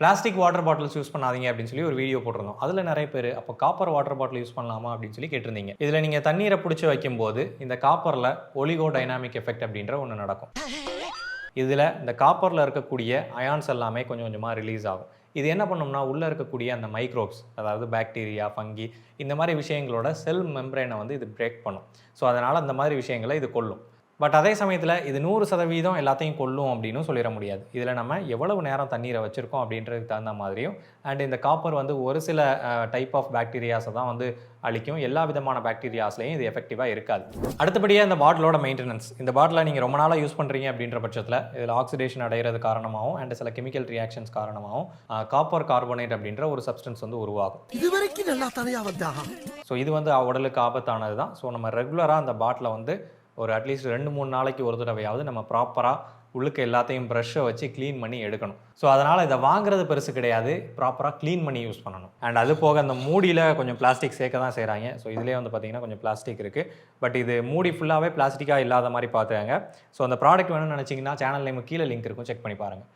Plastic water bottles use பண்ணாதீங்க அப்படின்னு சொல்லி ஒரு வீடியோ போட்டிருந்தோம். அதில் நிறைய பேர் அப்போ காப்பர் வாட்டர் பாட்டில் யூஸ் பண்ணலாமா அப்படின்னு சொல்லி கேட்டிருந்தீங்க. இதில் நீங்கள் தண்ணீரை பிடிச்சி வைக்கும்போது இந்த காப்பரில் ஒலிகோ டைனாமிக் எஃபெக்ட் அப்படின்ற ஒன்று நடக்கும். இதில் இந்த காப்பரில் இருக்கக்கூடிய அயான்ஸ் எல்லாமே கொஞ்சம் கொஞ்சமாக ரிலீஸ் ஆகும். இது என்ன பண்ணும்னா உள்ளே இருக்கக்கூடிய அந்த மைக்ரோப்ஸ், அதாவது பாக்டீரியா, ஃபங்கி, இந்த மாதிரி விஷயங்களோட செல் மெம்பரேனை வந்து இது பிரேக் பண்ணும். ஸோ அதனால் அந்த மாதிரி விஷயங்களை இது கொல்லும். பட் அதே சமயத்தில் இது 100% எல்லாத்தையும் கொல்லும் அப்படின்னு சொல்லிட முடியாது. இதில் நம்ம எவ்வளவு நேரம் தண்ணீரை வச்சுருக்கோம் அப்படின்றதுக்கு தகுந்த மாதிரியும், அண்ட் இந்த காப்பர் வந்து ஒரு சில டைப் ஆஃப் பாக்டீரியாஸை தான் வந்து அழிக்கும். எல்லா விதமான பாக்டீரியாஸ்லையும் இது எஃபெக்டிவாக இருக்காது. அடுத்தபடியாக இந்த பாட்டிலோட மெயின்டெனன்ஸ். இந்த பாட்டிலை நீங்கள் ரொம்ப நாளாக யூஸ் பண்ணுறீங்க அப்படின்ற பட்சத்தில் இதில் ஆக்சிடேஷன் அடைகிறது காரணமாகவும் அண்ட் சில கெமிக்கல் ரியாக்ஷன்ஸ் காரணமாகவும் காப்பர் கார்பனேட் அப்படின்ற ஒரு சப்ஸ்டன்ஸ் வந்து உருவாகும். இதுவரைக்கும் நல்லா தனியாக வந்தா. ஸோ இது வந்து உடலுக்கு ஆபத்தானது தான். ஸோ நம்ம ரெகுலராக அந்த பாட்டிலை வந்து ஒரு அட்லீஸ்ட் 2-3 நாளைக்கு ஒரு தடவையாவது நம்ம ப்ராப்பராக உள்ளுக்க எல்லாத்தையும் ப்ரஷ்ஷை வச்சு க்ளீன் பண்ணி எடுக்கணும். ஸோ அதனால் இதை வாங்குறது பெருசு கிடையாது, ப்ராப்பராக க்ளீன் பண்ணி யூஸ் பண்ணணும். அண்ட் அது போக அந்த மூடியில் கொஞ்சம் பிளாஸ்டிக் சேர்க்க தான் செய்கிறாங்க. ஸோ இதிலே வந்து பார்த்திங்கன்னா கொஞ்சம் பிளாஸ்டிக் இருக்குது. பட் இது மூடி ஃபுல்லாகவே பிளாஸ்டிக்காக இல்லாத மாதிரி பார்த்துக்காங்க. ஸோ அந்த ப்ராடக்ட் வேணும்னு நினச்சிங்கன்னா சேனல் நேம் கீழே லிங்க் இருக்கும், செக் பண்ணி பாருங்கள்.